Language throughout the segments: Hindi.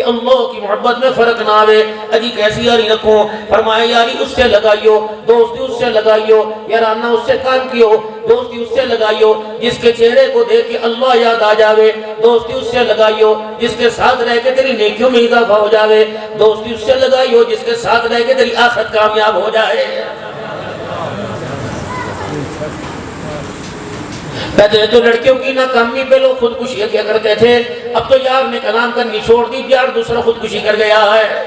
अल्लाह की मोहब्बत में फर्क ना आवे। अजी कैसी यारी रखो? फरमाया यारी उससे लगाइयो, दोस्ती उससे लगाइयो, याराना उससे काम कियो, दोस्ती उससे लगाइयो जिसके चेहरे को देख के अल्लाह याद आ जावे। दोस्ती उससे लगाइयो जिसके साथ रह के तेरी नेकियों में इजाफा हो जावे। दोस्ती उससे लगाइयो जिसके साथ रह के तेरी आखिरत कामयाब हो जाए। पहले तो लड़कियों की नाकामी पे लोग खुदकुशी किया करते थे, अब तो यार ने कलाम करनी छोड़ दी, यार दूसरा खुदकुशी कर गया है।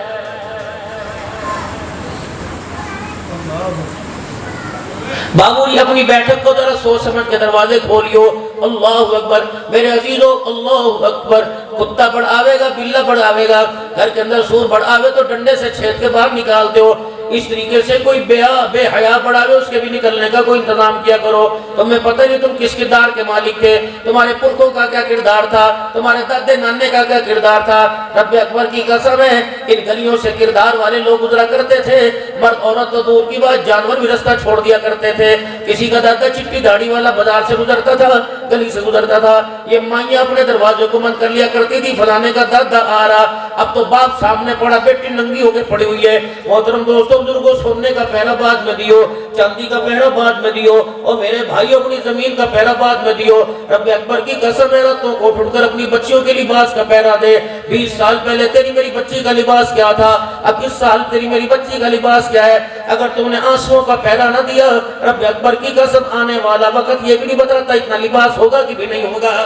बाबूजी अपनी बैठक को जरा सोच समझ के दरवाजे खोलियो। अल्लाह अकबर मेरे अजीजों, अल्लाह अकबर। कुत्ता बड़ आवेगा, बिल्ला बड़ आवेगा, घर के अंदर सूर बड़ आवे तो डंडे से छेद के बाहर निकालते हो। इस तरीके से कोई बेहया बढ़ावे उसके भी निकलने का कोई इंतजाम किया करो। तुम्हें पता नहीं तुम किस किरदार के मालिक थे, तुम्हारे पुरखों का क्या किरदार था, तुम्हारे दादे नाने का क्या किरदार था। रब्बे अकबर की कसम है, इन गलियों से किरदार वाले लोग गुजरा करते थे। मर्द औरत तो दूर की बात, जानवर भी रास्ता छोड़ दिया करते थे। किसी का दादा चिट्टी दाढ़ी वाला बाजार से गुजरता था, गली से गुजरता था, ये माइयां अपने दरवाजे को बंद कर लिया करती थी, फलाने का दादा आ रहा। अब तो बाप सामने पड़ा, बेटी नंगी होकर पड़ी हुई है। मोहतरम दोस्तों बुजुर्गों, सोने का पहरा बाद में दियो, चांदी का पहरा बाद में दियो, और मेरे भाइयों अपनी जमीन का पहरा बाद में दियो। रब्बे अकबर की कसम है, रातों को उठकर अपनी बच्चियों के लिबास का पहरा दे। 20 साल पहले तेरी मेरी बच्ची का लिबास क्या था, अब इस साल तेरी मेरी बच्ची का लिबास क्या है। अगर तुमने आंसुओं का पहरा ना दिया, रब्बे अकबर की कसम आने वाला वक्त ये भी नहीं बताता इतना लिबास होगा कि भी नहीं होगा।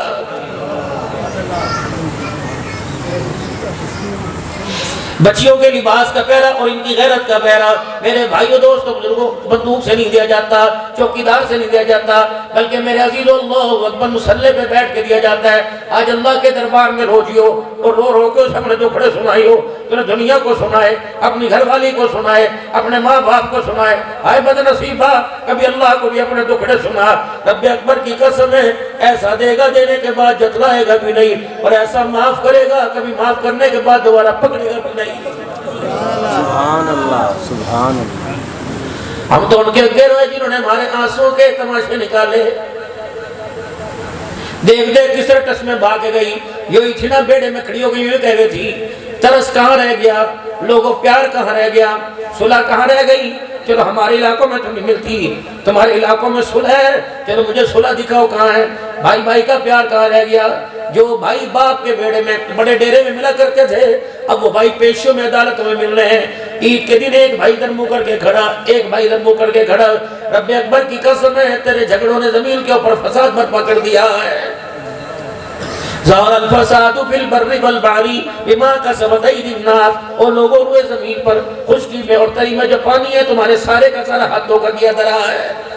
बच्चियों के लिबास का पहरा और इनकी गैरत का पहरा मेरे भाइयों दोस्तों बुजुर्गों बंदूक से नहीं दिया जाता, चौकीदार से नहीं दिया जाता, बल्कि मेरे अजीजों अल्लाह अकबर मुसल्ले पे बैठ के दिया जाता है। आज अल्लाह के दरबार में रोजियो और रो रो के उसे अपने दुखड़े सुनाइयो, पूरे दुनिया को सुनाए, अपनी घरवाली को सुनाए, अपने माँ बाप को सुनाए। हाय बदनसीबा, कभी अल्लाह को भी अपने दुखड़े सुना। रब्बे अकबर की कसम है, ऐसा देगा देने के बाद जतलाएगा भी नहीं, और ऐसा माफ करेगा कभी माफ करने के बाद दोबारा पकड़ेगा भी नहीं। सुभान अल्लाह, सुभान अल्लाह। हम तो उनके अगे रोए जिन्होंने हमारे आंसुओं के तमाशे निकाले। देख देख किस तरह टस में भाग गई, यो थी ना बेड़े में खड़ी हो गई, यूं कह रही थी तरस कहाँ रह गया, लोगों प्यार कहाँ रह गया, सुलह कहाँ रह गई। चलो हमारे इलाकों में तो नहीं मिलती, तुम्हारे इलाकों में सुलह है, चलो मुझे सुलह दिखाओ कहाँ है। भाई भाई का प्यार कहाँ रह गया। जो भाई बाप के बेड़े में बड़े डेरे में मिला करते थे, अब वो भाई पेशियों में अदालतों में मिल रहे हैं। ईद के दिन एक भाई इधर मुंह करके खड़ा, एक भाई इधर मुंह करके खड़ा। रब्बे अकबर की कसम है, तेरे झगड़ों ने जमीन के ऊपर फसाद बर्पा कर दिया है। ज़ाहरल फसादु फिल बर्रि वल बहरी बिमा कसबत अयदीन नास। और लोगों रुए जमीन पर, खुशकी में और तरी में जो पानी है तुम्हारे सारे का सारा हाथों का किया धरा है।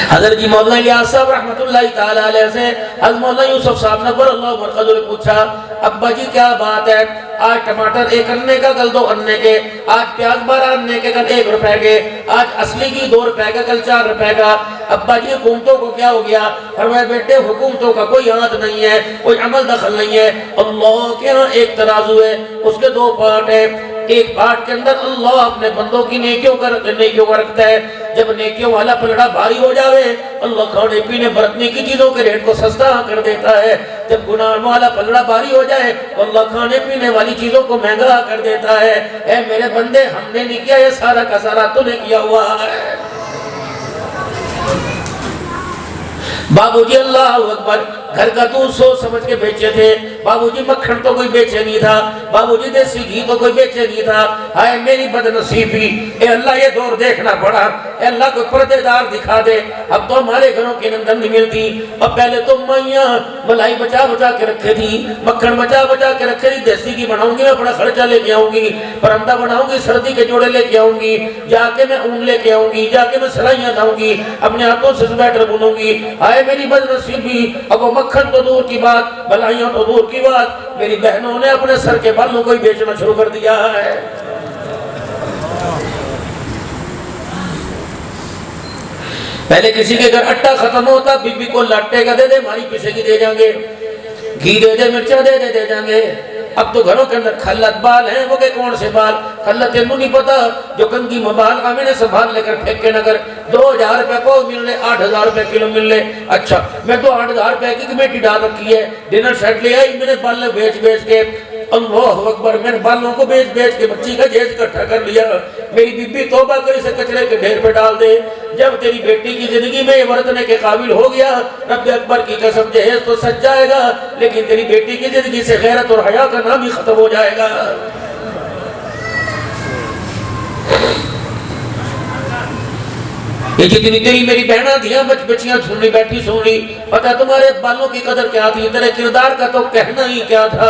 हज़रत जी मौलाना इलियास साहब रहमतुल्लाहि ताला अलैह से हज़रत मौलाना यूसुफ साहब ने अल्लाह मरकज़ ने पूछा, अब्बा जी क्या बात है, आज टमाटर 1 अन्ने का कल 2 अन्ने के, आज प्याज 12 अन्ने के कल 1 रुपए के, आज असली की 2 रुपए का कल 4 रुपए का। अब्बा जी हुकूमतों को क्या हो गया। फरमाया बेटे हुकूमतों का कोई हाथ नहीं है, कोई अमल दखल नहीं है। अल्लाह के यहाँ एक तराजू है, उसके 2 पार्ट है। एक पार्ट के अंदर अल्लाह अपने बंदों की नेकियों का रखता है। जब नेकियों वाला पलड़ा भारी हो जावे, अल्लाह खाने पीने बरतने की चीजों के रेट को सस्ता कर देता है। जब गुनाह वाला पलड़ा भारी हो जाए तो अल्लाह खाने पीने वाली चीजों को महंगा कर देता है। ऐ मेरे बंदे, हमने नहीं किया, ये सारा का सारा तूने किया हुआ है। बाबूजी अल्लाह अकबर, घर का दूध सोच समझ के बेचे थे। बाबूजी मक्खन तो कोई बेचे नहीं था, बाबूजी देसी घी तो कोई बेचे नहीं था। हाय मेरी बदनसीबी, ए अल्लाह ये दौर देखना पड़ा। ए अल्लाह को पर्देदार दिखा दे। अब तो हमारे घरों के अंदर नहीं मिलती। अब पहले तो मैया मलाई बचा बचा के रखे थी, मक्खन बचा बचा के रखे थी। देसी घी बनाऊंगी मैं, बड़ा खर्चा लेके आऊंगी, परंदा बनाऊंगी, सर्दी के जोड़े लेके आऊंगी, जाके मैं ऊन लेके आऊंगी, जाके मैं सिलाइयां लाऊंगी, अपने हाथों से स्वेटर बुनूंगी। हाय मेरी बदनसीबी, अब वो मक्खन तो दूर की बात, भलाइयां तो दूर की बात, मेरी बहनों ने अपने सर के बालों को ही बेचना शुरू कर दिया है। पहले किसी के घर आटा खत्म होता, बीबी को लाटे का दे दे, मारी पीछे की दे जाएंगे, घी दे दे, मिर्चा दे दे जाएंगे। अब तो घरों के अंदर खल्लत बाल हैं, वो के कौन से बाल खल्लत है नहीं पता, जो कंगी में बाल आमिने संभाल लेकर फेंक के नगर 2000 रुपए को मिल रहे, 8000 रुपए किलो मिल रहे। अच्छा मैं तो 8000 रुपए की कमेटी डाल रखी है, डिनर सेट ले आई मेरे बाल ने बेच बेच के, अल्लाह अकबर, मैंने बालों को बेच बेच के बच्ची का जेज इकट्ठा कर लिया। मेरी बीबी तौबा कर इसे कचरे के ढेर पे डाल दे। जब तेरी बेटी की जिंदगी में बरतने के काबिल हो गया, रब अकबर की कसम जहेज तो सच जाएगा, लेकिन तेरी बेटी की जिंदगी से गैरत और हया का नाम ही खत्म हो जाएगा। ये जितनी तेरी मेरी बहना दिया बच्चियां सुन रही, बैठी सुन रही, पता तुम्हारे बालों की कदर क्या थी, तेरे किरदार का तो कहना ही क्या था।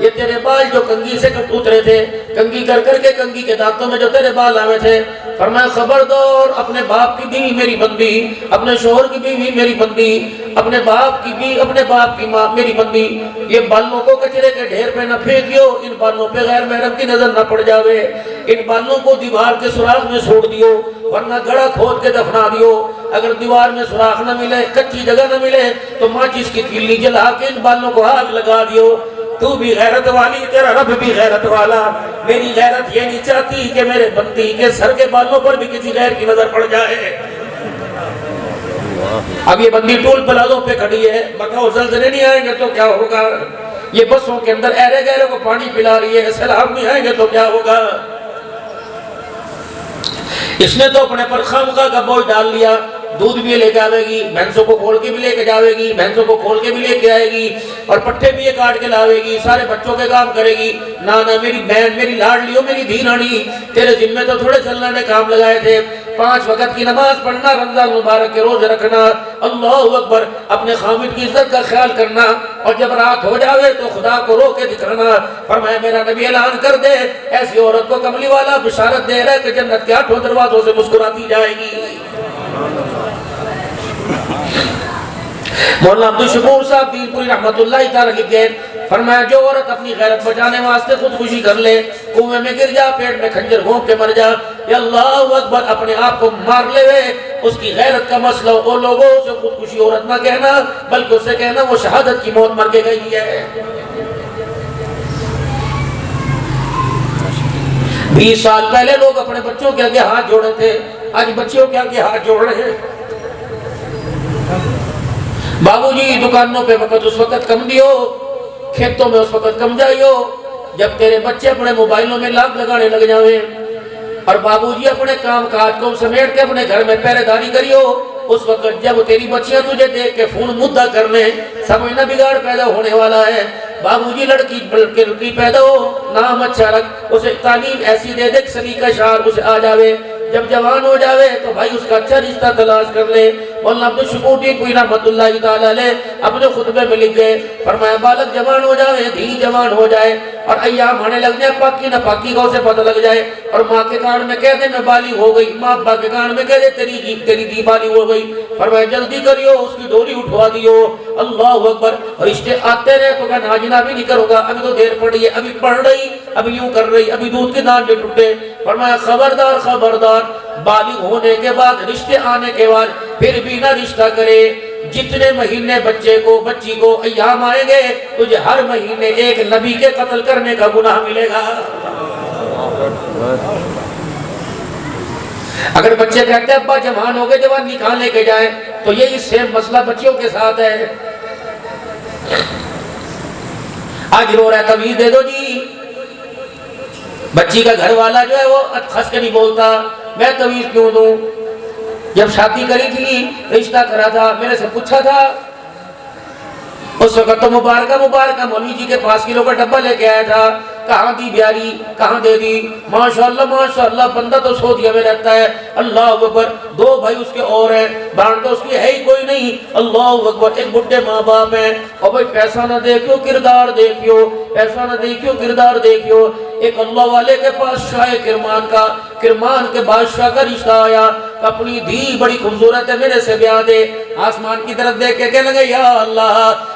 ये तेरे बाल जो कंगी से उतरे थे, कंगी कर करके कंगी के दांतों में जो तेरे बाल आवे थे, फरमाया खबरदार, अपने बाप की बीवी मेरी बंदी, अपने शोहर की बीवी मेरी बंदी, अपने बाप की भी अपने बाप की माँ मेरी बंदी, ये बालों को कचरे के ढेर पे न फेंकियो, इन बालों पे गैर महरम की नजर न पड़ जावे, इन बालों को दीवार के सुराख में छोड़ दियो, वरना गड़ा खोद के दफना दियो। अगर दीवार में सुराख न मिले, कच्ची जगह न मिले, तो माचिस की किल्ली जला के इन बालों को आग लगा दियो। तू भी गैरत वाली, तेरा रब भी गैरत वाला। मेरी गैरत ये नहीं चाहती कि मेरे बंदी के सर के बालों पर भी किसी गैर की नजर पड़ जाए। अब ये बंदी टोल प्लाजों पे खड़ी है, बताओ जल्जले नहीं आएंगे तो क्या होगा। ये बसों के अंदर ऐरे गैरों को पानी पिला रही है, सैलाब नहीं आएंगे तो क्या होगा। इसने तो अपने पर खामखा का बोझ डाल लिया, दूध भी लेके आवेगी, भैंसों को खोल के भी लेके जावेगी, भैंसों को खोल के भी लेके आएगी, और पट्टे भी ये काट के लावेगी, सारे बच्चों के काम करेगी। ना ना मेरी बहन, मेरी लाडलियो, मेरी धी रानी, तेरे जिम्मे तो थोड़े चलना ने काम लगाए थे। 5 वक्त की नमाज पढ़ना, रमजान मुबारक के रोज रखना, अल्लाह अकबर, अपने खामिद की इज्जत का ख्याल करना, और जब रात हो जावे तो खुदा को रो के दिखाना। फरमाया मेरा नबी ऐलान कर दे, ऐसी औरत को कमली वाला बिशारत दे रहा है कि जन्नत के 8 दरवाजों से मुस्कुराती जाएगी। मौलाना अब्दुल शकूर साहब दीनपुरी रहमतुल्लाह तआला लिखे, फरमाया जो औरत अपनी गैरत बचाने वास्ते खुदकुशी कर ले, कुएं में गिर जा, पेट में खंजर घोंप के मर जा, या अल्लाह अकबर, अपने आप को मार ले, उसकी गैरत का मसला वो लोगों से खुदकुशी औरत ना कहना, बल्कि उससे कहना वो शहादत की मौत मर के गई है। 20 साल पहले लोग अपने बच्चों के आगे हाथ जोड़े थे, आज बच्चियों के आगे हाथ जोड़ रहे हैं। बाबूजी दुकानों पे वक्त उस वक्त कम दियो, खेतों में उस वक्त कम जाइयो जब तेरे बच्चे अपने मोबाइलों में लाभ लगाने लग जावे, और बाबूजी अपने काम काज को समेट के अपने घर में पहरेदारी करियो। उस वक्त जब तेरी बच्चियां तुझे देख के फोन मुद्दा करने, समझना बिगाड़ पैदा होने वाला है। बाबूजी लड़की पैदा हो, नाम अच्छा रख, उसे तालीम ऐसी दे दे सलीका शार उसे आ जावे। जब जवान हो जावे तो भाई उसका अच्छा रिश्ता तलाश कर ले। मौलाना अब्दुल शकूर दीनपुरी रहमतुल्लाह तआला अलैह अपने खुतबे में लिख गए, फरमाया बालक जवान हो जाए, धी जवान हो जाए, और अय्याम आने लग जाए, पाकी ना पाकी का उसे पता लग जाए, और माँ के कान में कह दे मैं बालिग हो गई, माँ बाप के कान में कह दे तेरी दी बालिग हो गई। फरमाया जल्दी करियो, उसकी डोरी उठवा दियो। अल्लाह अकबर। रिश्ते आते रहे तो क्या नाजना भी नहीं करूंगा, अभी तो देर पड़ी है, अभी पढ़ रही, अभी यूं कर रही, अभी दूध के दांत टूटे। फरमाया खबरदार खबरदार, बालिग होने के बाद, रिश्ते आने के बाद फिर भी ना रिश्ता करे। जितने महीने बच्चे को बच्ची को अय्याम आएंगे, तुझे हर महीने एक नबी के कत्ल करने का गुनाह मिलेगा। अगर बच्चे कहते हैं अब्बा जवान हो गए, जवान निकाल लेके जाए, तो यही सेम मसला बच्चियों के साथ है। आज रो रहा है, तमीज दे दो जी। बच्ची का घर वाला जो है वो खस के नहीं बोलता, मैं तमीज क्यों दूं। जब शादी करी थी, रिश्ता करा था, मेरे से पूछा था, उस वक्त तो मुबारका मौलवी जी के 5 किलो का डब्बा लेके आया था। कहाँ दी ब्यारी, कहाँ दे दी, माशाअल्लाह बंदा तो सऊदीया में रहता है। अल्लाह अकबर, 2 भाई उसके और हैं, बाण तो उसकी है ही कोई नहीं। अल्लाह अकबर, एक बुढ़े माँ बाप है, और भाई पैसा ना देखियो किरदार देखियो, पैसा ना देखियो किरदार देखियो। एक अल्लाह वाले के पास शाह किरमान के बादशाह का रिश्ता आया, अपनी धी बड़ी खूबसूरत है, मेरे से ब्याह दे। आसमान की तरफ देख के कहने लगे या अल्लाह,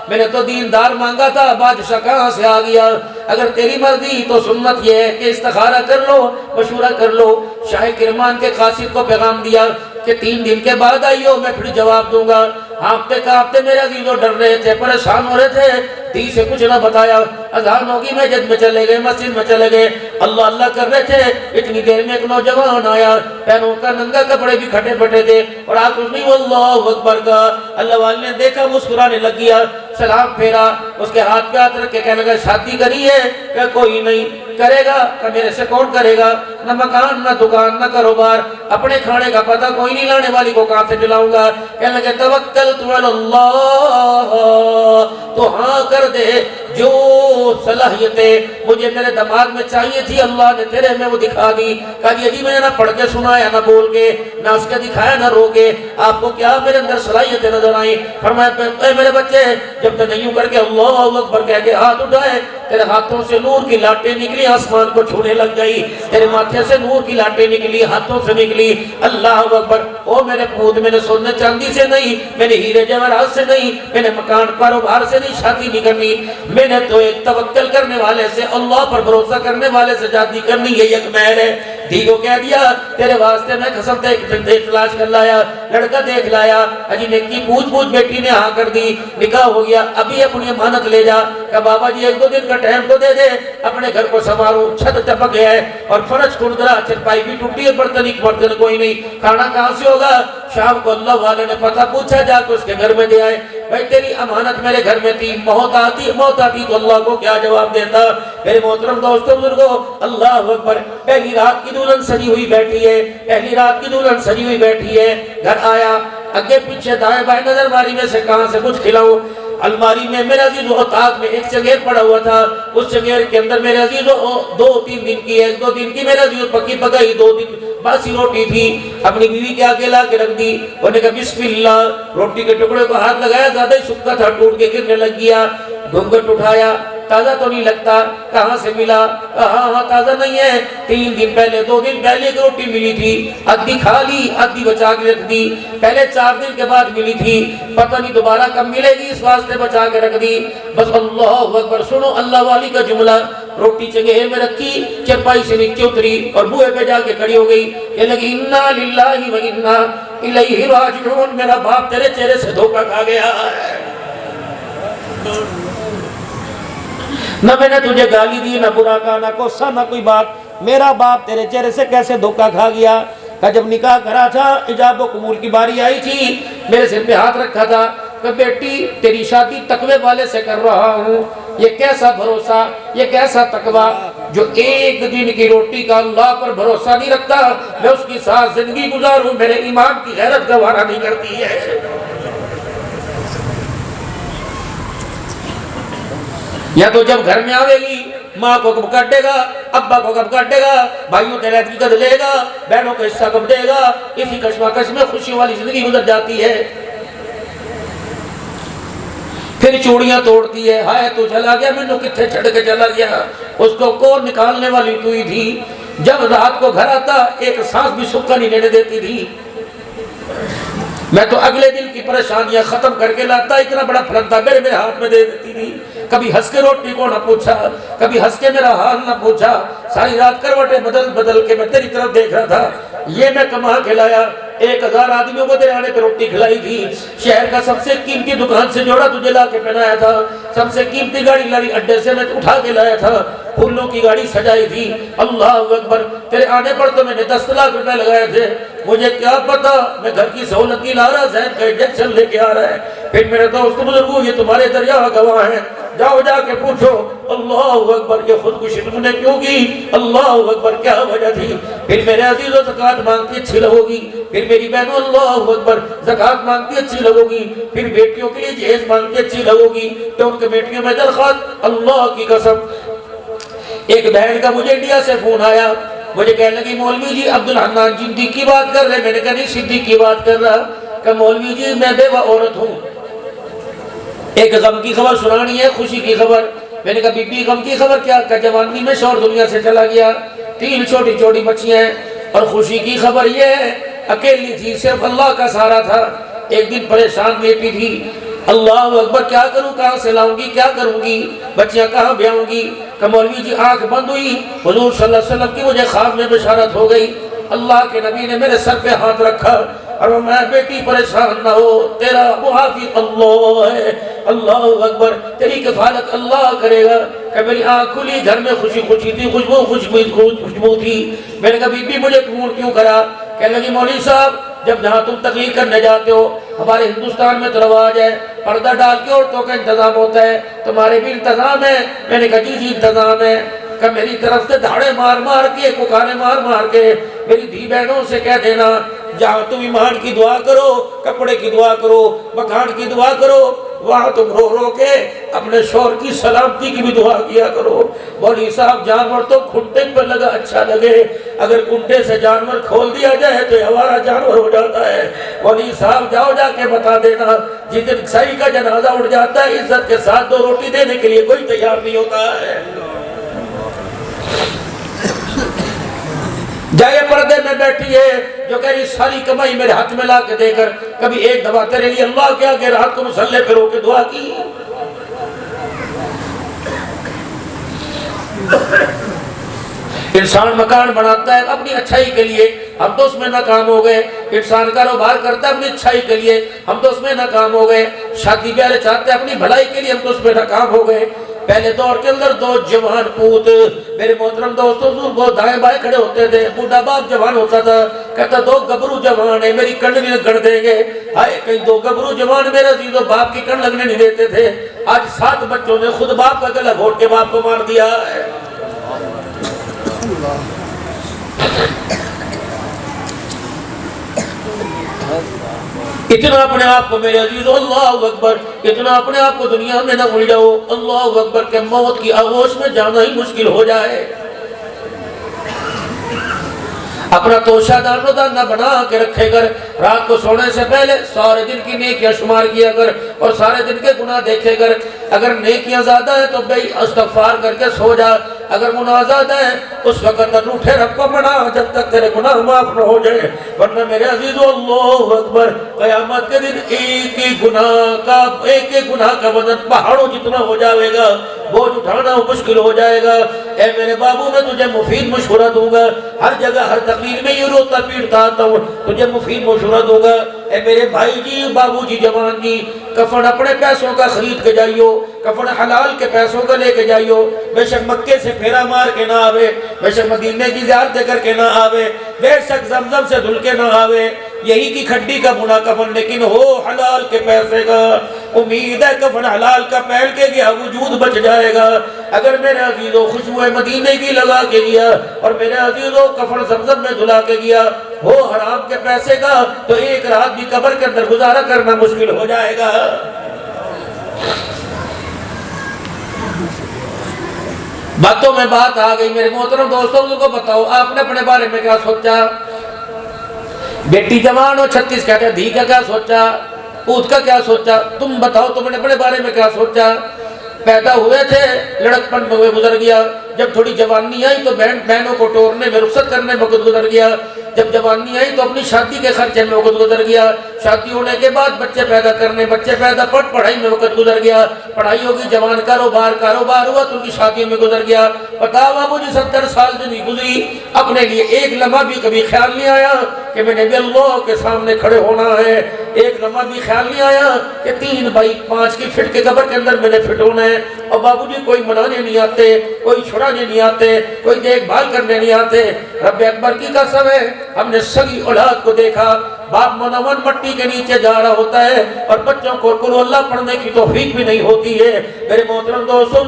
मैंने तो दीनदार मांगा था, बादशाह कहाँ से आ गया। अगर तेरी मर्जी तो सुन्नत यह है कि इस्तिखारा कर लो, मशवरा कर लो। शाह किरमान के कासिद को पैगाम दिया कि 3 दिन के बाद आइयो, मैं फिर जवाब दूंगा। हाँफते कांपते मेरे अजीजों डर रहे थे, परेशान हो रहे थे, धी से कुछ ना बताया। अजान होगी मस्जिद में चले गए, मस्जिद में चले गए, अल्लाह अल्लाह कर रहे थे। इतनी देर में एक नौजवान आया, पैरों का नंगा कपड़े भी फटे फटे थे और आप नहीं अल्लाह अकबर का। अल्लाह वाले ने देखा, मुस्कुराने लग गया, सलाम फेरा, उसके हाथ पे हाथ रख के कहने लगा शादी करी है क्या? कोई नहीं करेगा। क्या मेरे से कौन करेगा? न मकान न दुकान न कारोबार, अपने खाने का पता कोई नहीं, लाने वाली को कहां से दिलाऊंगा? कहने लगे तवक्कल तु अल्लाह, तो हाँ कर दे, जो सलाहियतें मुझे मेरे दिमाग में चाहिए थी अल्लाह ने तेरे में वो दिखा दी। कहा जी मैंने ना पढ़ के सुनाया, ना बोल के, ना उसके दिखाया, ना रोके, आपको क्या मेरे अंदर सलाहियतें नजर आई? फरमाया मेरे बच्चे जब तक नहीं करके अल्लाह अकबर कह के हाथ उठाए, तेरे हाथों से नूर की लाटें निकली, आसमान को छूने लग गई, तेरे माथे से नूर की लाटें निकली, हाथों से निकली। अल्लाह अकबर। ओ मेरे पूत, मैंने सोने चांदी से नहीं, मैंने हीरे जवाहरात से नहीं, मैंने मकान कारोबार से नहीं शादी नहीं करनी, मैंने तो एक तवक्कल करने वाले से, अल्लाह पर भरोसा करने वाले से शादी करनी, ये एक महर है। धी को कह दिया तेरे वास्ते मैं कसम देख तलाश कर लाया, लड़का देख लाया, अजी नेकी पूछ पूछ बेटी ने हाँ कर दी, निकाह हो गया, अभी अपनी अमानत ले जा। कहा बाबा जी एक दो दिन का टाइम तो दे दे, अपने घर को संभालू, छत टपक गया है और फर्श खुरदरा, चरपाई भी टूटी है, बर्तन कोई नहीं, खाना कहाँ से होगा? शाम को अल्लाह वाले ने पता पूछा, जाकर उसके घर में दे आए, भाई तेरी अमानत मेरे घर में थी, मौत आती तो अल्लाह को क्या जवाब देता? मेरे मोहतरम दोस्तों बुजुर्गों, अल्लाह अकबर। पहली रात की दुल्हन सजी हुई बैठी है, पहली रात की दुल्हन सजी हुई बैठी है, घर आया, आगे पीछे दाएं बाएं नजर मारी में से कहां से कुछ खिलाऊं। अलमारी में मेरे अजीजों औताक में एक चंगेर पड़ा हुआ था, उस चंगेर के अंदर मेरे अजीजों 2-3 दिन की, 1-2 दिन की मेरे अजीजों पकी पकाई 2 दिन बासी रोटी थी, अपनी बीवी के आगे ला के रख दी। उन्होंने कहा बिस्मिल्लाह, रोटी के टुकड़े को हाथ लगाया, ज्यादा ही सूखा था, टूट के गिरने लग गया, घूंघट उठाया, ताजा तो नहीं लगता, कहाँ से मिला? हाँ ताजा नहीं है, 3 दिन पहले 2 दिन पहले एक रोटी मिली थी, आधी खा ली, आधी बचा के रख दी, पहले 4 दिन के बाद मिली थी, पता नहीं दोबारा कब मिलेगी, इस वास्ते बचा के रख दी। बस अल्लाह अकबर। सुनो अल्लाह वाली का जुमला, रोटी चंगेर में रखी, चरपाई से नीचे उतरी और बुए पे जाके खड़ी हो गई, कहने लगी इन्ना लिल्लाहि व इन्ना इलैहि राजिऊन, मेरा बाप तेरे चेहरे से धोखा खा गया है, न मैंने तुझे गाली दी, न बुरा कहा, न गुस्सा, न कोई बात, मेरा बाप तेरे चेहरे से कैसे धोखा खा गया? का जब निकाह करा था, इजाब व कबूल की बारी आई थी, मेरे सिर पे हाथ रखा था, कि बेटी तेरी शादी तकवे वाले से कर रहा हूँ। ये कैसा भरोसा, ये कैसा तकवा, जो एक दिन की रोटी का अल्लाह पर भरोसा नहीं रखता, मैं उसकी साथ जिंदगी गुजारूं, मेरे ईमान की गैरत गवारा नहीं करती है। या तो जब घर में आवेगी, माँ को कब काटेगा, अब्बा को कब काटेगा, भाइयों तेरे की कद लेगा, बहनों का हिस्सा कब देगा, इसी कश्मकश में खुशियों वाली जिंदगी गुजर जाती है। फिर चूड़ियां तोड़ती है, हाय तू चला गया, मैनू किथे छड़ के चला गया, उसको कौन निकालने वाली तू ही थी। जब रात को घर आता, एक सांस भी सुखा नहीं लेने देती थी, मैं तो अगले दिन की परेशानियां खत्म करके लाता, इतना बड़ा फलंदा मेरे हाथ में दे देती थी। कभी हंस के रोटी को ना पूछा, कभी हंस के मेरा हाल ना पूछा, सारी रात करवटें बदल बदल के मैं तेरी तरफ देख रहा था। ये मैं कमा के लाया, 1000 आदमियों को तेरे आने पे रोटी खिलाई थी, शहर का सबसे कीमती दुकान से जोड़ा तुझे ला के पहनाया था, सबसे कीमती गाड़ी लाड़ी अड्डे से मैं उठा के लाया था, फूलों की गाड़ी सजाई थी। अल्लाह अकबर। तेरे आने पर तो मैंने 10 लाख रुपए लगाए थे, मुझे क्या पता मैं घर की सहूलत नहीं ला रहा, जहन का इंजेक्शन लेके आ रहा है। फिर मेरे दोस्त बुजुर्गों, ये तुम्हारे दरिया गवाह हैं, जाओ जाके पूछो। अल्लाह अकबर। ये खुदकुशी तुमने क्यों की? अल्लाह अकबर। क्या वजह थी? फिर मेरे अजीजों ज़कात मांगती अच्छी लगोगी, फिर मेरी बहनों अल्लाह अकबर ज़कात मांगती अच्छी लगोगी, फिर बेटियों के लिए जहेज मांगती अच्छी लगोगी, तो उनके बेटियों में दरख्वास्त, अल्लाह की कसम, एक बहन का मुझे इंडिया से फोन आया, मुझे कहने लगी मौलवी जी अब्दुल हन्नान सिद्दीक की बात कर रहे। मैंने कहा नहीं, सिद्दीक की बात कर रहा। कहा मौलवी जी मैं बेवा औरत हूँ, एक गम की खबर सुनानी है, खुशी की खबर। मैंने कहा बीबी गम की खबर क्या? का जवानी में शौहर दुनिया से चला गया, 3 छोटी छोटी बच्चियां हैं, और खुशी की खबर ये है अकेली थी, सिर्फ अल्लाह का सहारा था। एक दिन परेशान लेटी थी, अल्लाह अकबर, क्या करूं, कहां से लाऊंगी, क्या करूंगी, बच्चियां कहां ब्याऊंगी। मौलवी जी आंख बंद हुई, हुजूर सल्लल्लाहु अलैहि वसल्लम की मुझे ख्वाब में बशारत हो गई। अल्लाह के नबी ने मेरे सर पे हाथ रखा और मैं बेटी परेशान ना हो, तेरा मुहाफिज अल्लाह है। अल्लाह अकबर, तेरी कफालत अल्लाह करेगा। कि मेरी आँख खुली, घर में खुशी खुशी थी, खुशबू थी। मैंने कहा बीबी मुझे फोन क्यों करा? कहने लगी मौलवी साहब, जब जहाँ तुम तकलीफ करने जाते हो, हमारे हिंदुस्तान में तो रवाज है पर्दा डाल के औरतों का इंतजाम होता है, तुम्हारे भी इंतजाम है? मैंने कहा जी इंतजाम है। कि मेरी तरफ से धाड़े मार मार के, कुकाने मार मार के मेरी धी बहनों से कह देना, जहाँ तुम ईमान की दुआ करो, कपड़े की दुआ करो, मकान की दुआ करो, वहाँ तुम रो रो के अपने शौहर की सलामती की भी दुआ किया करो। मौलवी साहब, जानवर तो खुंटे पर लगा अच्छा लगे, अगर कुंटे से जानवर खोल दिया जाए तो हमारा जानवर हो जाता है। मौलवी साहब जाओ जाके बता देना, जिस दिन सही का जनाजा उठ जाता है, इज्जत के साथ 2 रोटी देने के लिए कोई तैयार नहीं होता है। जाए पर्दे में बैठी है जो कह रही सारी कमाई मेरे हाथ में ला के देकर कभी एक दफा तेरे लिए अल्लाह के आगे रात को मुसल्ले पे रो के दुआ की। इंसान मकान बनाता है अपनी अच्छाई के लिए, हम तो उसमें नाकाम हो गए। इंसान कारोबार करता है अपनी अच्छाई के लिए, हम तो उसमें नाकाम हो गए। शादी ब्याह चाहते हैं अपनी भलाई के लिए, हम तो उसमें नाकाम हो गए। पहले दौर के अंदर 2 जवान पूत, मेरे मोहतरम दोस्तों, वो दाएं बाएं खड़े होते थे। बूढ़ा बाप जवान होता था, कहता 2 गबरू जवान है, मेरी कण नहीं गड़ देंगे। हाय, कहीं 2 गबरू जवान मेरा जीजो बाप की कण लगने नहीं देते थे। आज 7 बच्चों ने खुद बाप का गला घोट के बाप को मार दिया है। इतना अपने आप को, मेरे अजीजों, अल्लाह अकबर, इतना अपने आप को दुनिया में न भूल जाओ, अल्लाह अकबर, के मौत की आगोश में जाना ही मुश्किल हो जाए। अपना तोशा दाना बना के रखे कर, रात को सोने से पहले सारे दिन की नेकियां शुमार किया कर और सारे दिन के गुनाह देखे कर। अगर नेकियां ज्यादा है तो भाई इस्तगफार करके सो जा, अगर गुनाह ज्यादा है उस वक्त रूठे रब को मना जब तक तेरे गुनाह माफ न हो जाए। वरना मेरे अजीजों, अल्लाह अकबर, कयामत के दिन एक एक गुनाह का वजन पहाड़ों जितना हो जाएगा, बोझ उठाना मुश्किल हो जाएगा। ए मेरे बाबू, मैं तुझे मुफीद मशवरा दूंगा, हर जगह हर तकलीफ में ये रोता पीटता आता हूँ, तुझे मुफीद मशवरा दूंगा। ए मेरे भाई जी, बाबू जी, जवान जी, कफन अपने पैसों का खरीद के जाइयो, कफन हलाल के पैसों का लेके जाइयो। बेशक मक्के से फेरा मार के ना आवे, बेशक मदीने की ज़ियारत करके ना आवे, बेशक जमजम से धुल के ना आवे, यही की खड्डी का बुना कफन, लेकिन हो हलाल के पैसे का। उम्मीद है कफन हलाल का पहन के गया वजूद बच जाएगा। अगर मेरे अजीजों खुशबू मदीने की लगा के गया और मेरे अजीजों कफन जमजम में धुला के गया, हो हराम के पैसे का, तो एक रात भी कब्र के अंदर गुजारा करना मुश्किल हो जाएगा। बातों में बात आ गई। मेरे मोहतरम दोस्तों को बताओ, आपने अपने बारे में क्या सोचा? बेटी जवान हो 36 कहते धी का क्या सोचा, पूत का क्या सोचा? तुम बताओ, तुमने अपने बारे में क्या सोचा? पैदा हुए थे, लड़कपन में हुए गुजर गया। जब थोड़ी जवानी आई तो बहनों को टोरने में रुखसत करने में वक्त गुजर गया। जब जवानी आई तो अपनी शादी के खर्चे में वक्त गुजर गया। शादी होने के बाद बच्चे पैदा करने, बच्चे पैदा पढ़ाई में वक्त गुजर गया। पढ़ाई होगी, जवान कारोबार हुआ तो उनकी शादी में गुजर गया। बताओ बाबू जी, 70 साल जिंदगी गुजरी, अपने लिए एक लम्हा भी कभी ख्याल नहीं आया कि मैंने भी अल्लाह के सामने खड़े होना है। एक लम्हा भी ख्याल नहीं आया कि 3 बाई 5 की फिट के कब्र के अंदर मैंने फिट होना है। और बाबू जी कोई मनाने नहीं आते, कोई छुड़ाने नहीं आते, कोई देखभाल करने नहीं आते। रब अकबर की कसम है, हमने सगी औलाद को देखा, बाप मनोमन मट्टी के नीचे जा रहा होता है और बच्चों को कुल अल्लाह पढ़ने की तौफीक भी नहीं होती है। मेरे मोहतरम दोस्तों,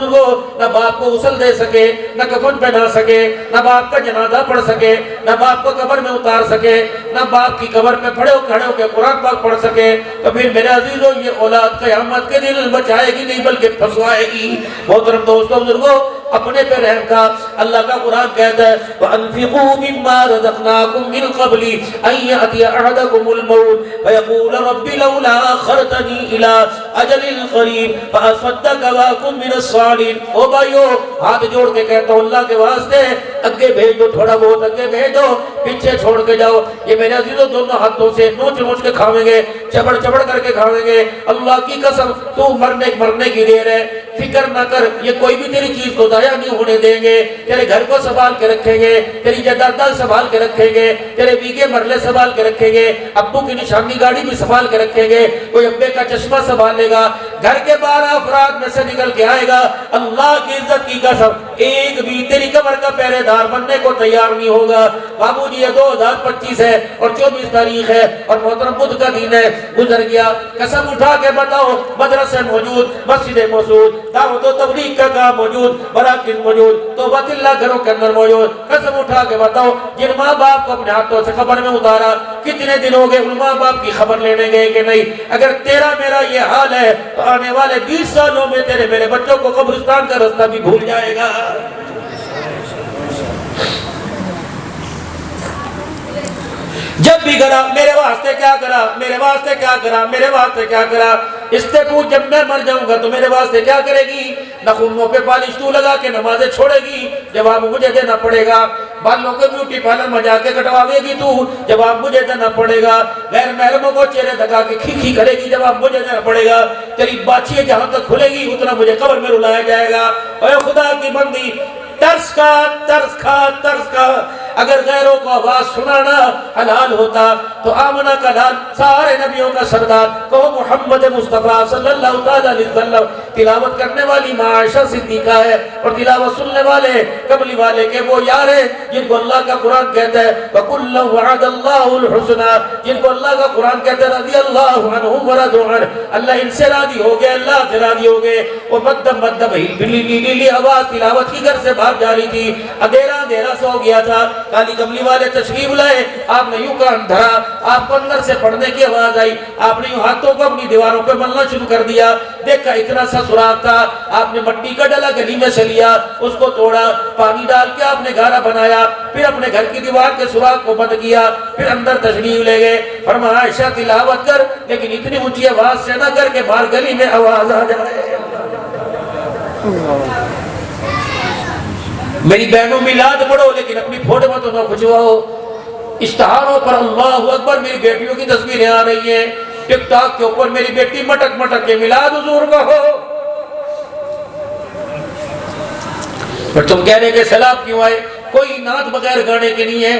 न बाप को गुस्ल दे सके, न कफन पहना सके, न बाप का जनाजा पढ़ सके, न बाप को कब्र में उतार सके, न बाप की कब्र पे खड़े होकर कुरान पाक पढ़ सके, तो फिर मेरे अजीजों, ये औलाद क़यामत के दिन बचाएगी नहीं बल्कि फंसवाएगी। मोहतरम दोस्तों बुजुर्गों, अपने पे रहम का। अल्लाह का कुरान कहता है, वअन्फिकू मिम्मा रज़क़नाकुम मिन क़ब्ली अन यअतिया अहदकुमुल मौत फयक़ूल रब्बी लौला अख़रतनी इला अजलिल क़रीब फअसद्दक़ व अकुन मिनस सालिहीन। ओ भाइयों, हाथ जोड़ के कहता हूं, अल्लाह के वास्ते अगे भेज दो, थोड़ा बहुत अगे भेज दो, पीछे छोड़ के जाओ। ये मेरे अजीजों दोनों हाथों से नोच नोच के खावेंगे, चबड़ चबड़ करके खावेंगे। अल्लाह की कसम, तू मरने की देर है, फिक्र ना कर, ये कोई भी तेरी चीज को जाया नहीं होने देंगे। तेरे घर को संभाल के रखेंगे, तेरी जायदाद संभाल के रखेंगे, तेरे बीघे मरले संभाल के रखेंगे, अब्बू की निशानी गाड़ी भी संभाल के रखेंगे, कोई अब्बे का चश्मा संभाल लेगा। घर के 12 अफराद में से निकल के आएगा, अल्लाह की इज्जत की कसम, एक भी तेरी कब्र का पहरेदार बनने को तैयार नहीं होगा। बाबूजी ये 2025 है और 24 तारीख है और मोहतरम बुध का दिन है, गुजर गया। कसम उठा के बताओ, मदरसे मौजूद, मस्जिदें मौजूद, दावत और तबलीग का काम मौजूद, बराकिन मौजूद, तौबा घरों के अंदर मौजूद। कसम उठा के बताओ, जिन माँ बाप को अपने हाथों से खबर में उतारा, कितने दिन हो गए उन माँ बाप की खबर लेने गए कि नहीं? अगर तेरा मेरा ये हाल है तो आने वाले 20 सालों में तेरे मेरे बच्चों को कब्रिस्तान का रास्ता भी भूल जाएगा। जब भी करा मेरे वास्ते क्या करा, मेरे वास्ते क्या करा, मेरे वास्ते क्या करा। इससे पूछ, जब मैं मर जाऊंगा तो मेरे वास्ते क्या करेगी? नखूनों पे पालिश तू लगा के नमाजें छोड़ेगी, जवाब मुझे देना पड़ेगा। बालों के ब्यूटी पार्लर में जाके कटवाएगी तू, जवाब मुझे देना पड़ेगा। गैर महरमों को चेहरे दगा के खी करेगी, जवाब मुझे देना पड़ेगा। तेरी बातचीत जहां तक खुलेगी उतना मुझे कब्र में रुलाया जाएगा। ओए खुदा की बंदी, तरस का अगर गैरों को आवाज सुनाना हलाल होता तो आमना का लाल, सारे नबियों का सरदार, कहो मोहम्मद मुस्तफा सल्लल्लाहु अलैहि वसल्लम। तिलावत करने वाली माँ आयशा सिद्दीका है और तिलावत सुनने वाले कमली वाले के वो यार है जिनको अल्लाह का कुरान कहता है वकुल्लु वअदल्लाहुल हुस्ना, जिनको अल्लाह का कुरान कहता है रज़ियल्लाहु अन्हुम व रज़ू अन्हु, अल्लाह इनसे राजी हो गए, अल्लाह से राजी हो गए। वो मद्दम बिल्ली आवाज तिलावत की घर से बाहर जा रही थी, अंधेरा सो गया था। काली कमली वाले तशरीफ लाए, आपने यूं कान धरा, आपको अंदर से पढ़ने की आवाज आई, आपने यूं हाथों को अपनी दीवारों पे मलना शुरू कर दिया। देखा इतना सा सुराख था, आपने मिट्टी का डला गली में से लिया, उसको तोड़ा, पानी डाल के आपने गारा बनाया, फिर अपने घर की दीवार के सुराख को बंद किया, फिर अंदर तशरीफ ले गए। फरमाया आयशा तिलावत कर, लेकिन इतनी ऊंची आवाज से ना कर के बाहर गली में आवाज आ जाए। मेरी बहनों मिलाद पढ़ो लेकिन अपनी फोटो मत ना खिंचवाओ। इश्तहारों पर अल्लाह अकबर मेरी बेटियों की तस्वीरें आ रही हैं, टिकटॉक के ऊपर मेरी बेटी मटक के मिलाद हुजूर का हो। पर तुम कह रहे कि सैलाब क्यों आए? कोई नात बगैर गाने के नहीं है।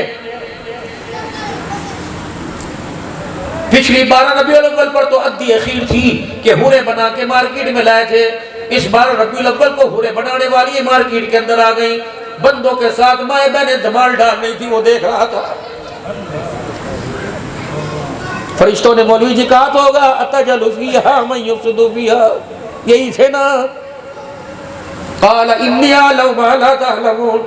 पिछली 12 रबीउल अव्वल पर तो अद्दी अखीर थी कि हुरे बना के मार्केट में लाए थे। इस बार रबीउल अव्वल को हुरे बनाने वाली मार्केट के अंदर आ गई, बंदों के साथ माए बहने धमाल डाल रही थी, वो देख रहा था। फरिश्तों ने मौलवी जी कहा तो होगा अतजलु फीहा मन युफ्सिदु फीहा, यही थे ना। क़ाल इन्नी अअलमु मा ला तअलमून।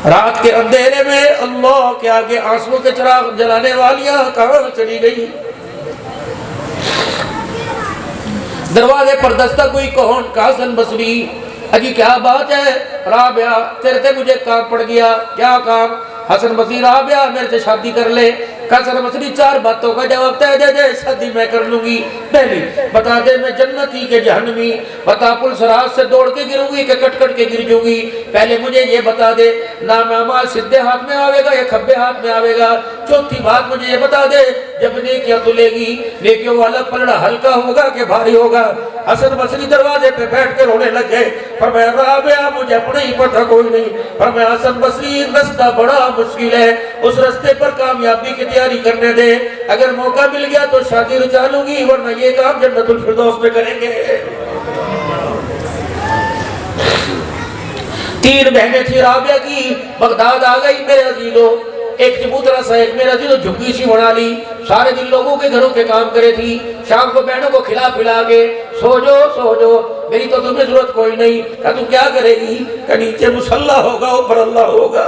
रात के अंधेरे में अल्लाह के आगे आंसुओं के चिराग जलाने वालियां कहां चली गई? दरवाजे पर दस्तक हुई, कौन? हसन बसरी। अजी क्या बात है राबिया, तेरे से मुझे काम पड़ गया। क्या काम? हसन बसरी, राबिया मेरे से शादी कर ले। हसन बसरी 4 बातों का जवाब दे दे, शादी मैं कर लूंगी। पहली बता दे मैं जन्नती के जहन्नमी, बता पुलिस रात से दौड़ के गिरूंगी कि कट के गिर जाऊंगी। पहले मुझे ये बता दे नाम अमाल सीधे हाथ में आवेगा या खब्बे हाथ में आवेगा। चौथी बात मुझे ये बता दे जब नेकियां तुलेगी नेकियों वाला पलड़ा हल्का होगा कि भारी होगा। हसन बसरी दरवाजे पे बैठ के रोने लग गए। पर मैं राबिया मुझे अपने ही पता कोई नहीं। पर मैं हसन बसरी रास्ता बड़ा मुश्किल है, उस रास्ते पर कामयाबी की तैयारी करने दे। अगर मौका मिल गया तो शादी रचा लूंगी, वरना ये काम जन्नतुल फिरदौस में करेंगे। 3 बहनें थी राबिया की, बगदाद आ गई मेरे अजीजों। एक चबूतरा सा एक मेरा अजीजों झुग्गी सी बना ली, सारे दिन लोगों के घरों के काम करे थी। शाम को बहनों को खिला पिला के सो जो मेरी तो तुम्हें जरूरत कोई नहीं। क्या तू क्या करेगी? क्या नीचे मुसल्ला होगा ऊपर अल्लाह होगा।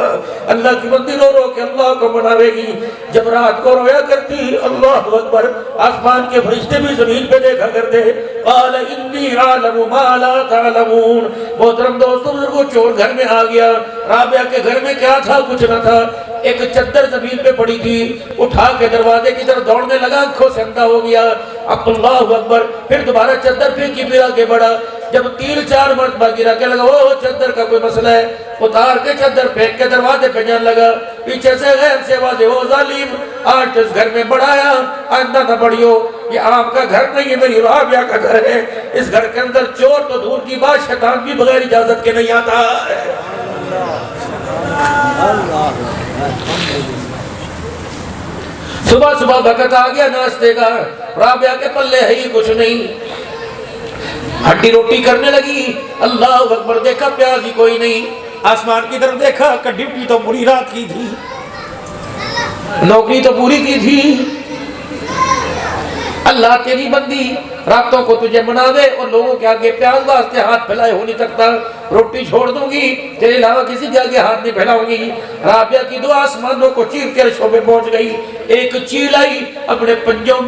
अल्लाह की बंदी रो के अल्लाह को मनावेगी। जब रात को रोया करती अल्लाह अकबर, आसमान के फरिश्ते भी जमीन पे देखा करते। क़ाल इन्नी अअलमु मा ला तअलमून। मोहतरम दोस्तों बुजुर्गों, चोर घर में आ गया। राबिया के घर में क्या था? कुछ न था। एक चद्दर जमीन पे पड़ी थी, उठा के दरवाजे की तरफ दौड़ने लगा, आंखों से अंधा हो गया। अल्लाहु अकबर। फिर दोबारा चद्दर फेंकी, फिर आगे बढ़ा। जब 3-4 मरतबा गिरा के लगा वो चद्दर का कोई मसला है, उतार के चद्दर फेंक के दरवाजे पे जाने लगा। पीछे से गैर से आवाज़, हो जालिम, आज इस घर में बढ़ाया, आइंदा न बढ़ियो, ये आपका घर नहीं है, मेरी राबिया का घर है। इस घर के अंदर चोर तो दूर की बात, शैतान भी बगैर इजाजत के नहीं आता है। सुबह सुबह वक्त आ गया नाश्ते का, राबिया के पल्ले है ही कुछ नहीं, हड्डी रोटी करने लगी। अल्लाह अकबर, देखा प्याज ही कोई नहीं, आसमान की तरफ देखा, ड्यूटी तो पूरी रात की थी, नौकरी तो पूरी की थी। अल्लाह तेरी बंदी रातों को तुझे मना दे और लोगों के आगे प्याज वास्ते हाथ फैलाए हो नहीं सकता, रोटी छोड़ दूंगी, तेरे अलावा किसी के आगे हाथ नहीं फैलाऊंगी। राबिया की दुआ आसमानों को चीर के अर्शों में पहुंच गई। एक चील आई, अपने पंजों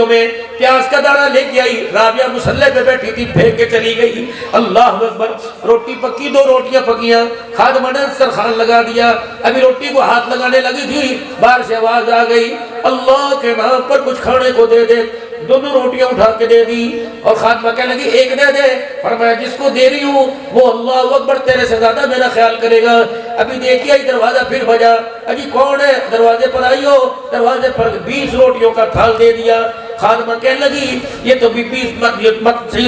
में प्याज का दाना लेके आई, राबिया मुसल्ले पे बैठी थी, फेंक के चली गई। अल्लाह अकबर, रोटी पकी, 2 रोटियां पकियां, खादमा ने सरखान लगा दिया, अभी रोटी को हाथ लगाने लगी थी, बाहर से आवाज आ गई, अल्लाह के नाम पर कुछ खाने को दे दे। दोनों रोटियां उठा के दे दी और खादमा कहने लगी एक दे दे। फरमाया जिसको दे रही हूँ वो अल्लाह अकबर तेरे से ज्यादा मेरा ख्याल करेगा। अभी देखिए दरवाजा फिर बजा, अजी कौन है, दरवाजे पर आई हो। दरवाजे पर 20 रोटियों का थाल दे दिया। खादमा कहने लगी ये तो बीबी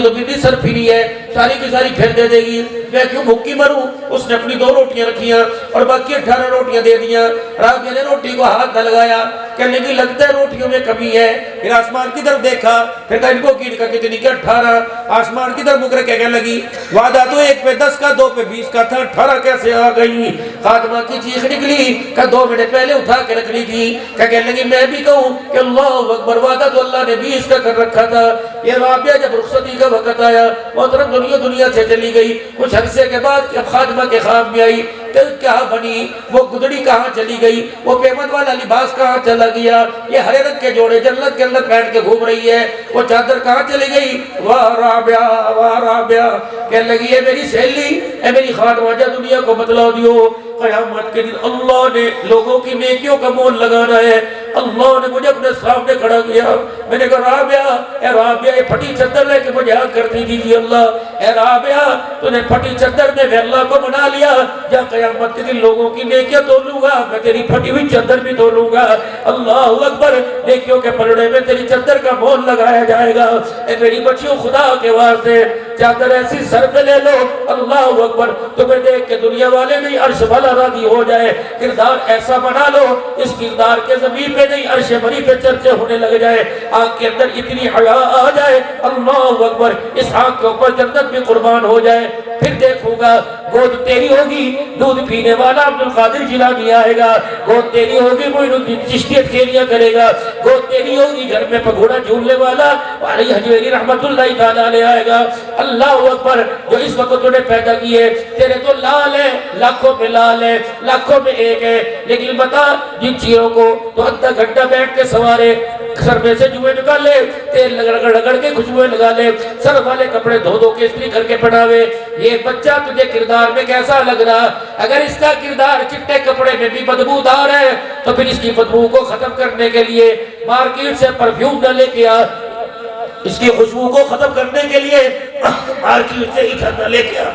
तो बीबी सर फिरी है, सारी की सारी फिर दे देगी, मैं क्यों भूखी मरूं। उसने अपनी 2 रोटियां रखियां और बाकी 18 रोटियां दे दिया। राबिया ने रोटी को हाथ न लगाया, कहने की लगता है रोटियों में कमी है। फिर आसमान की तरफ देखा, फिर कहा इनको कीट का कितनी क्या 18। आसमान की तरफ मुकर के कहने लगी वादा तो 1 पे 10 का, 2 पे 20 का था, 18 कैसे आ गई। खादमा की चीख निकली, का 2 मिनट पहले उठा के रख ली थी। क्या कहने लगी मैं भी कहूँ कि अल्लाह अकबर, वादा तो अल्लाह ने 20 का कर रखा था। ये राबिया जब रुखसती का वक्त आया, मोहतरम दुनिया से चली गई। कुछ अरसे के बाद खादमा के ख्वाब में आई, तो क्या बनी, वो गुदड़ी कहाँ चली गई, वो पेमन वाला लिबास कहाँ चला गया, ये हरे रंग के जोड़े जन्नत के अंदर बैठ के घूम रही है, वो चादर कहाँ चली गई। वाह राबिया, वाह राबिया, कहने लगी है मेरी सहेली, है मेरी खादमा, जा दुनिया को बतला दियो क़यामत के दिन अल्लाह ने लोगों की नेकियों का मोल लगाना है। अल्लाह ने मुझे अपने सामने खड़ा किया। मैंने कहा राबिया ये फटी चद्दर लेके मुझे याद करती दीजिए अल्लाह, ए राबिया तूने फटी चद्दर में अल्लाह को मना लिया, जब क़यामत के दिन लोगों की नेकियां तोलूंगा, मैं तेरी फटी हुई चद्दर भी तोलूंगा। अल्लाह अकबर, नेकियों के पलड़े में तेरी चद्दर का मोल लगाया जाएगा। ए मेरी बच्चियों, खुदा के वास्ते चादर ऐसी सर पे ले लो, अल्लाह अकबर, तुम्हें देख के दुनिया वाले नहीं अर्श वाला राजी हो जाए। किरदार ऐसा बना लो, इस किरदार के ज़मीन पे नहीं अर्श बरी पे चर्चे होने लग जाए, आँख के अंदर इतनी हया आ जाए, अल्लाह अकबर, इस आँख के ऊपर जन्नत भी कुर्बान हो जाए। फिर देखूंगा गोद तेरी होगी, दूध पीने वाला अब्दुल कादिर जिलानी आएगा, गोद तेरी होगी मोइनुद्दीन चिश्ती खेलियां करेगा, गोद तेरी होगी घर में पघोड़ा झूलने वाला वाली हजवेरी रहमतुल्लाह तआला अलैह आएगा। अल्लाह अकबर, जो इस वक्त तूने पैदा किए, तेरे तो लाल है, लाखों पे लाल है, लाखों में एक है, लेकिन बता जिन चीरों को तो आधा घंटा बैठ के सवारे, सर में से जुए निकाले, तेल रगड़ के खुशबुएं लगा ले, सर वाले कपड़े धो धो के इस्त्री करके पहनावे, ये बच्चा तुझे किरदार में कैसा लग रहा। अगर इसका किरदार चिट्टे कपड़े में भी बदबूदार है तो फिर इसकी बदबू को खत्म करने के लिए मार्केट से परफ्यूम न लेके आ, इसकी खुशबू को खत्म करने के लिए मार्केट से इधर न लेके आ,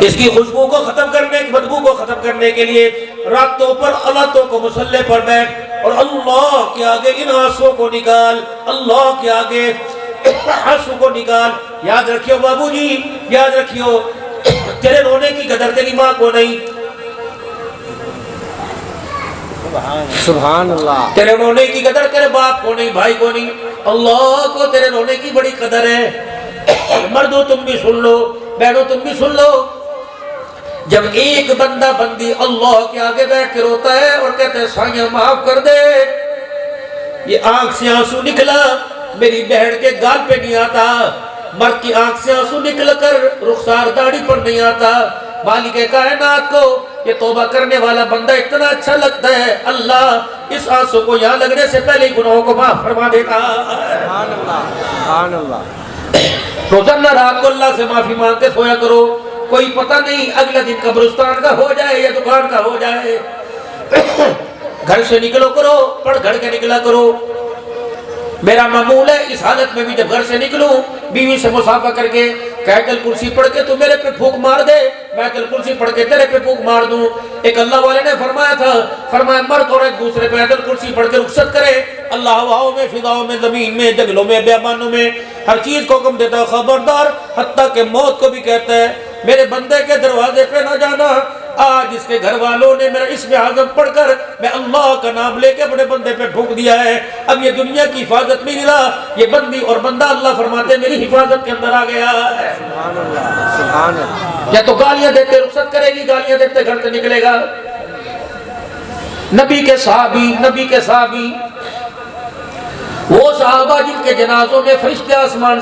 इसकी खुशबू को खत्म करने, बदबू को खत्म करने के लिए रातों पर अलातों को मुसल्ले पर बैठ और अल्लाह के आगे इन आंसुओं को निकाल, अल्लाह के आगे आंसू को निकाल। याद रखियो बाबूजी, याद रखियो, तेरे रोने की कदर तेरी माँ को नहीं, सुभान अल्लाह, तेरे रोने की कदर तेरे बाप को नहीं, भाई को नहीं, अल्लाह को तेरे रोने की बड़ी कदर है। मर्दों तुम भी सुन लो, बहनों तुम भी सुन लो, जब एक बंदा बंदी अल्लाह के आगे बैठ के रोता है और कहते हैं साईं माफ कर दे, ये आंख से आंसू निकला मेरी बहन के गाल पे नहीं आता, मर्द की आंख से आंसू निकल कर रुखसार दाढ़ी पर नहीं आता। मालिक कायनात को ये तौबा करने वाला बंदा इतना अच्छा लगता है, अल्लाह इस आंसू को यहाँ लगने से पहले गुनाहों को माफ फरमा देता। सुभान अल्लाह, सुभान अल्लाह। रोजाना रात को अल्लाह से माफी मांग के सोया करो, कोई पता नहीं अगला दिन कब्रिस्तान का हो जाए या दुकान का हो जाए। घर से निकलो करो, पढ़ घर के निकला करो, मेरा मामूल है इस हालत में भी जब घर से निकलूं बीवी से मुसाफा करके कहतल कुर्सी पढ़ के तू मेरे पे फूंक मार दे, मैं कल कुर्सी पढ़ के तेरे पे फूंक मार दूं। एक अल्लाह वाले ने फरमाया था, फरमाया मर्द और एक दूसरे पे अदल कुर्सी पढ़ के रुखसत करे। अल्लाह हवाओं में, फिजाओं में, जमीन में, जंगलों में, बेमानों में हर चीज को हुक्म देता है खबरदार, हत्ता के मौत को भी कहता है मेरे बंदे के दरवाजे पे ना जाना। आज इसके घर वालों ने मेरा इसमें आज़म पढ़कर मैं अल्लाह का नाम लेके अपने बंदे पे फूंक दिया है। अब ये दुनिया की हिफाजत में मिला, ये बंदी और बंदा अल्लाह फरमाते मेरी हिफाजत के अंदर आ गया है। या तो गालियां देते रुखसत करेगी, गालियां देते घर से निकलेगा। नबी के सहाबी वो सहाबा जिनके जनाजों में फरिश्ते आसमान